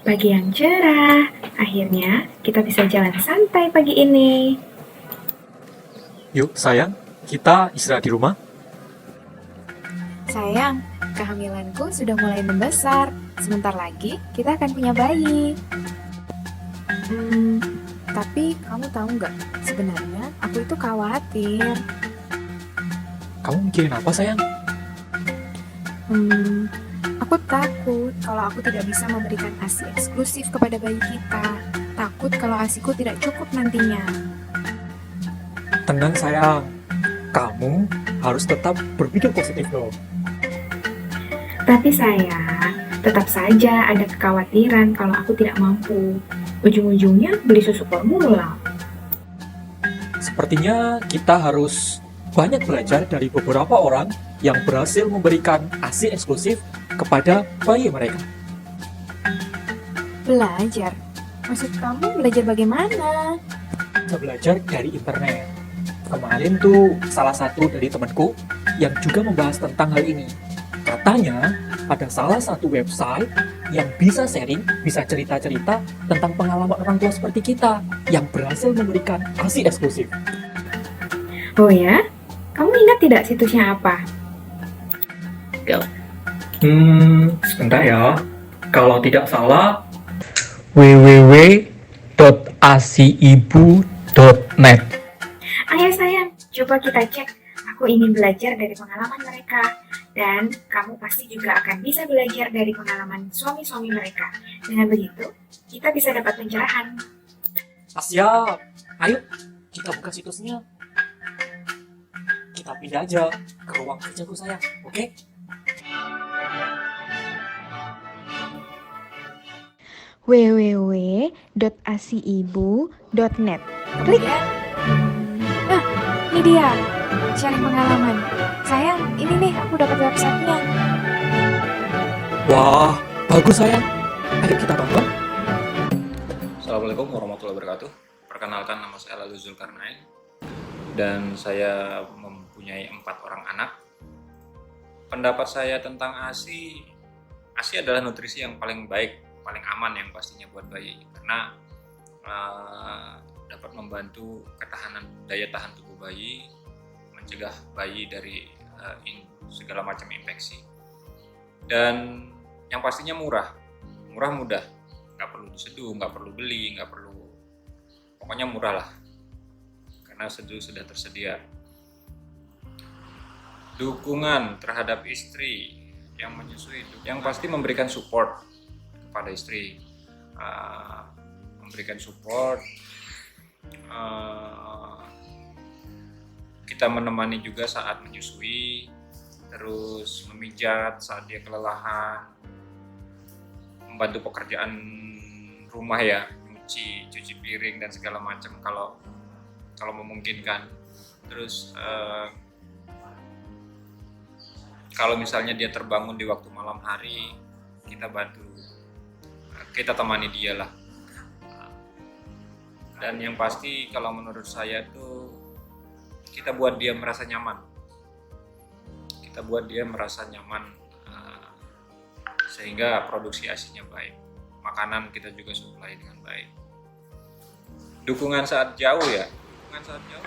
Pagi yang cerah, akhirnya kita bisa jalan santai pagi ini. Yuk, sayang, kita istirahat di rumah. Sayang, kehamilanku sudah mulai membesar. Sebentar lagi kita akan punya bayi. Hmm, tapi kamu tahu nggak? Sebenarnya aku itu khawatir. Kamu mikirin apa, sayang? Hmm, aku takut kalau aku tidak bisa memberikan ASI eksklusif kepada bayi kita. Takut kalau ASIku tidak cukup nantinya. Tenang, sayang. Kamu harus tetap berpikir positif loh. Tapi sayang, tetap saja ada kekhawatiran kalau aku tidak mampu. Ujung-ujungnya beli susu formula. Sepertinya kita harus banyak belajar dari beberapa orang yang berhasil memberikan ASI eksklusif kepada bayi mereka. Belajar? Maksud kamu belajar bagaimana? Kita belajar dari internet. Kemarin tuh salah satu dari temanku yang juga membahas tentang hal ini. Katanya ada salah satu website yang bisa sharing, bisa cerita-cerita tentang pengalaman orang tua seperti kita yang berhasil memberikan ASI eksklusif. Oh ya? Kamu ingat tidak situsnya apa? Go. Sebentar ya. Kalau tidak salah, www.asiibu.net. Ayo sayang, coba kita cek. Aku ingin belajar dari pengalaman mereka. Dan kamu pasti juga akan bisa belajar dari pengalaman suami-suami mereka. Dengan begitu, kita bisa dapat pencerahan. Siap. Ayo, kita buka situsnya. Kita pindah aja ke ruang kerjaku, sayang. Oke? www.asiibu.net. Klik. Nah, ini dia. Sharing pengalaman. Sayang, ini nih aku dapat websitenya. Wah, bagus, sayang. Ayo kita tonton. Assalamualaikum warahmatullahi wabarakatuh. Perkenalkan, nama saya Lalu Zulkarnain dan saya mempunyai 4 orang anak. Pendapat saya tentang ASI adalah nutrisi yang paling baik, paling aman yang pastinya buat bayi karena dapat membantu daya tahan tubuh bayi, mencegah bayi dari segala macam infeksi, dan yang pastinya murah mudah, nggak perlu diseduh, nggak perlu beli, nggak perlu, pokoknya murah lah karena sudah tersedia. Dukungan terhadap istri yang menyusui itu yang pasti memberikan support kepada istri, memberikan support, kita menemani juga saat menyusui, terus memijat saat dia kelelahan, membantu pekerjaan rumah ya, cuci piring dan segala macam kalau memungkinkan. Terus kalau misalnya dia terbangun di waktu malam hari, kita bantu, kita temani dia lah. Dan yang pasti kalau menurut saya tuh kita buat dia merasa nyaman, sehingga produksi ASINya baik, makanan kita juga supply dengan baik. Dukungan saat jauh ya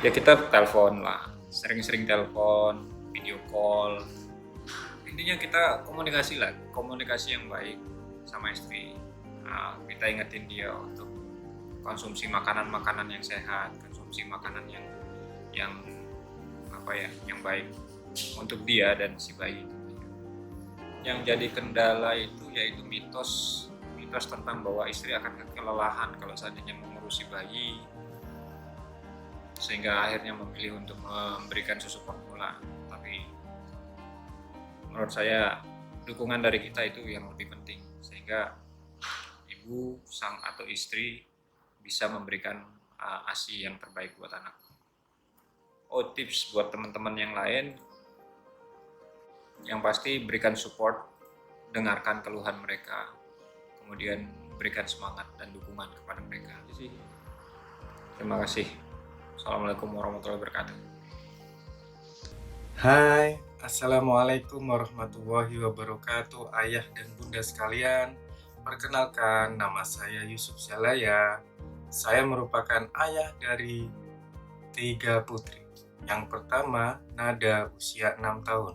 kita telepon lah, sering-sering telepon, video call, intinya kita komunikasi yang baik sama istri. Kita ingetin dia untuk konsumsi makanan yang sehat, konsumsi makanan yang baik untuk dia dan si bayi. Yang jadi kendala itu yaitu mitos tentang bahwa istri akan kelelahan kalau seandainya mengurusi bayi, sehingga akhirnya memilih untuk memberikan susu formula. Tapi menurut saya dukungan dari kita itu yang lebih penting, sehingga ibu atau istri bisa memberikan ASI yang terbaik buat anak. Tips buat teman-teman yang lain, yang pasti berikan support, dengarkan keluhan mereka, kemudian berikan semangat dan dukungan kepada mereka. Terima kasih. Assalamualaikum warahmatullahi wabarakatuh. Hai, Assalamualaikum warahmatullahi wabarakatuh, ayah dan bunda sekalian. Perkenalkan, nama saya Yusuf Jalaya. Saya merupakan ayah dari 3 putri. Yang pertama, Nada usia 6 tahun.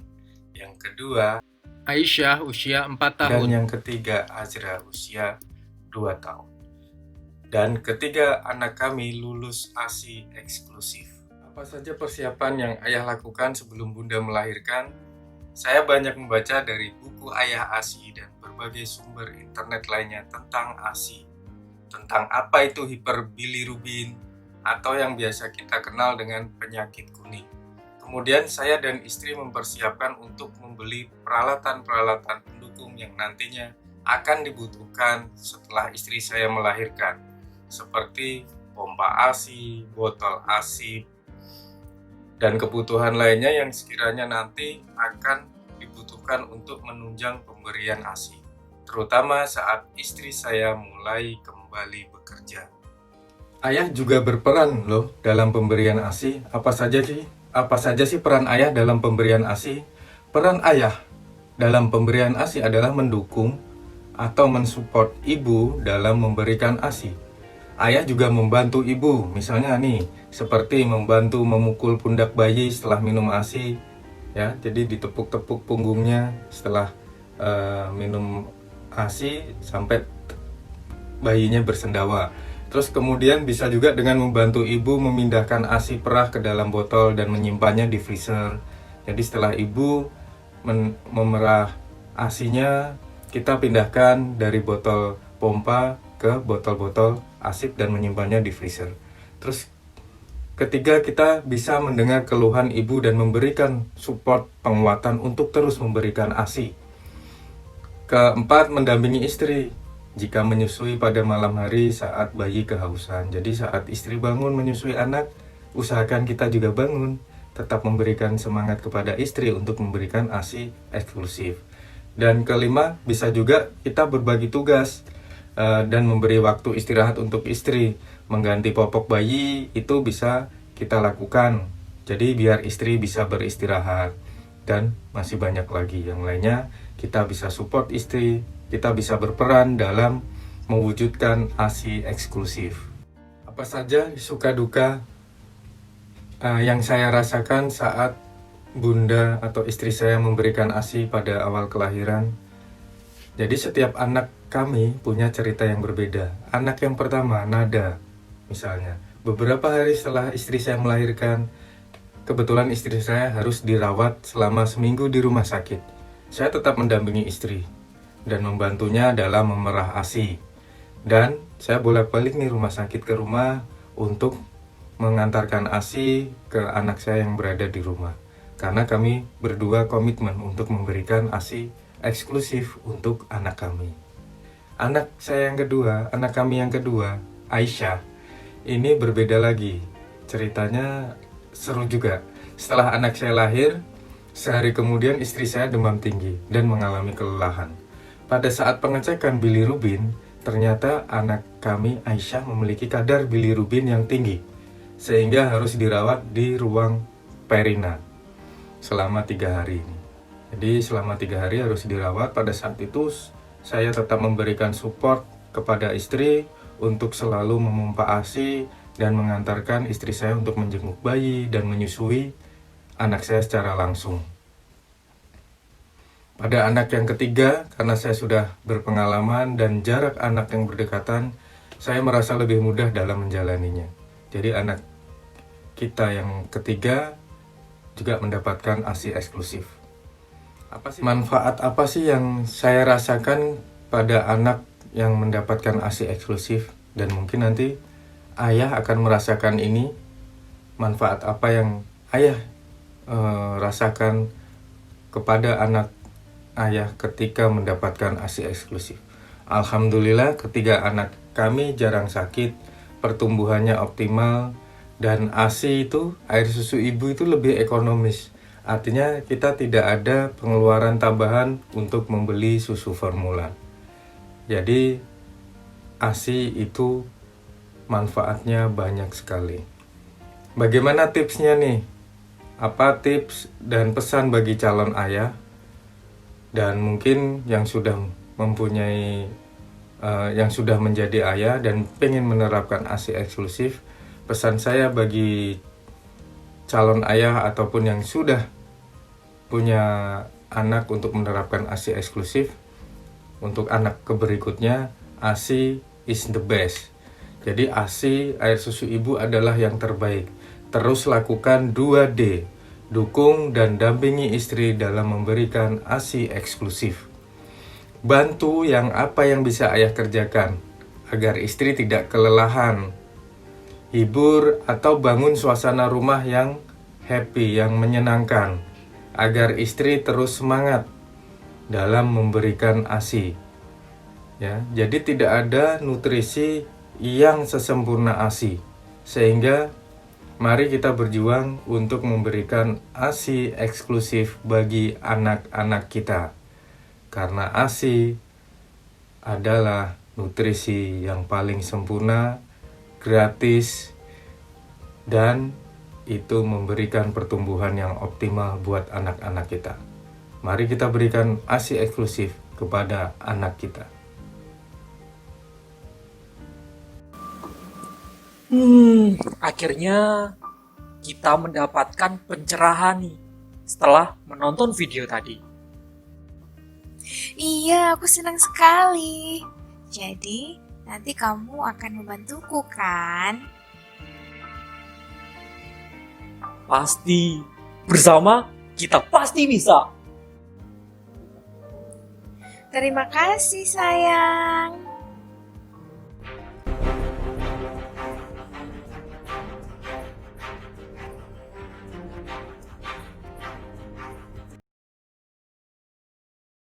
Yang kedua, Aisyah usia 4 dan tahun. yang ketiga, Azra usia 2 tahun. Dan ketiga anak kami lulus ASI eksklusif. Apa saja persiapan yang ayah lakukan sebelum bunda melahirkan? Saya banyak membaca dari buku Ayah ASI dan berbagai sumber internet lainnya tentang ASI. Tentang apa itu hiperbilirubin atau yang biasa kita kenal dengan penyakit kuning. Kemudian saya dan istri mempersiapkan untuk membeli peralatan-peralatan pendukung yang nantinya akan dibutuhkan setelah istri saya melahirkan, seperti pompa ASI, botol ASI, dan kebutuhan lainnya yang sekiranya nanti akan dibutuhkan untuk menunjang pemberian ASI, terutama saat istri saya mulai kembali bekerja. Ayah juga berperan loh dalam pemberian ASI. Apa saja sih peran ayah dalam pemberian ASI? Peran ayah dalam pemberian ASI adalah mendukung atau mensupport ibu dalam memberikan ASI. Ayah juga membantu ibu, misalnya nih, seperti membantu memukul pundak bayi setelah minum ASI, ya. Jadi ditepuk-tepuk punggungnya setelah minum ASI sampai bayinya bersendawa. Terus kemudian bisa juga dengan membantu ibu memindahkan ASI perah ke dalam botol dan menyimpannya di freezer. Jadi setelah ibu memerah ASInya, kita pindahkan dari botol pompa ke botol-botol asip dan menyimpannya di freezer. Terus ketiga, kita bisa mendengar keluhan ibu dan memberikan support penguatan untuk terus memberikan ASI. Keempat, mendampingi istri jika menyusui pada malam hari saat bayi kehausan. Jadi saat istri bangun menyusui anak, usahakan kita juga bangun, tetap memberikan semangat kepada istri untuk memberikan ASI eksklusif. Dan kelima, bisa juga kita berbagi tugas dan memberi waktu istirahat untuk istri. Mengganti popok bayi itu bisa kita lakukan, jadi biar istri bisa beristirahat. Dan masih banyak lagi yang lainnya. Kita bisa support istri, kita bisa berperan dalam mewujudkan ASI eksklusif. Apa saja suka duka yang saya rasakan saat bunda atau istri saya memberikan ASI pada awal kelahiran? Jadi setiap anak kami punya cerita yang berbeda. Anak yang pertama, Nada, misalnya. Beberapa hari setelah istri saya melahirkan, kebetulan istri saya harus dirawat selama seminggu di rumah sakit. Saya tetap mendampingi istri dan membantunya dalam memerah ASI. Dan saya bolak-balik nih rumah sakit ke rumah untuk mengantarkan ASI ke anak saya yang berada di rumah. Karena kami berdua komitmen untuk memberikan ASI eksklusif untuk anak kami. Anak kami yang kedua, Aisyah, ini berbeda lagi. Ceritanya seru juga. Setelah anak saya lahir, sehari kemudian istri saya demam tinggi dan mengalami kelelahan. Pada saat pengecekan bilirubin, ternyata anak kami Aisyah memiliki kadar bilirubin yang tinggi, sehingga harus dirawat di ruang perina selama 3 hari ini. Jadi selama 3 hari harus dirawat. Pada saat itu saya tetap memberikan support kepada istri untuk selalu memompa ASI dan mengantarkan istri saya untuk menjenguk bayi dan menyusui anak saya secara langsung. Pada anak yang ketiga, karena saya sudah berpengalaman dan jarak anak yang berdekatan, saya merasa lebih mudah dalam menjalaninya. Jadi anak kita yang ketiga juga mendapatkan ASI eksklusif. Manfaat apa sih yang saya rasakan pada anak yang mendapatkan ASI eksklusif? Dan mungkin nanti ayah akan merasakan ini. Manfaat apa yang ayah rasakan kepada anak ayah ketika mendapatkan ASI eksklusif? Alhamdulillah, ketiga anak kami jarang sakit, pertumbuhannya optimal, dan ASI itu, air susu ibu itu lebih ekonomis. Artinya kita tidak ada pengeluaran tambahan untuk membeli susu formula. Jadi ASI itu manfaatnya banyak sekali. Bagaimana tipsnya nih? Apa tips dan pesan bagi calon ayah? Dan mungkin yang sudah mempunyai yang sudah menjadi ayah dan pengen menerapkan ASI eksklusif, pesan saya bagi calon ayah ataupun yang sudah punya anak untuk menerapkan ASI eksklusif, untuk anak berikutnya ASI is the best. Jadi ASI air susu ibu adalah yang terbaik. Terus lakukan 2D, dukung dan dampingi istri dalam memberikan ASI eksklusif. Bantu apa yang bisa ayah kerjakan agar istri tidak kelelahan. Hibur atau bangun suasana rumah yang happy, yang menyenangkan, agar istri terus semangat dalam memberikan ASI. Ya, jadi tidak ada nutrisi yang sesempurna ASI. Sehingga mari kita berjuang untuk memberikan ASI eksklusif bagi anak-anak kita. Karena ASI adalah nutrisi yang paling sempurna, gratis, dan itu memberikan pertumbuhan yang optimal buat anak-anak kita. Mari kita berikan ASI eksklusif kepada anak kita. Akhirnya kita mendapatkan pencerahan nih setelah menonton video tadi. Iya, aku senang sekali. Jadi, nanti kamu akan membantuku kan? Pasti. Bersama kita pasti bisa. Terima kasih sayang.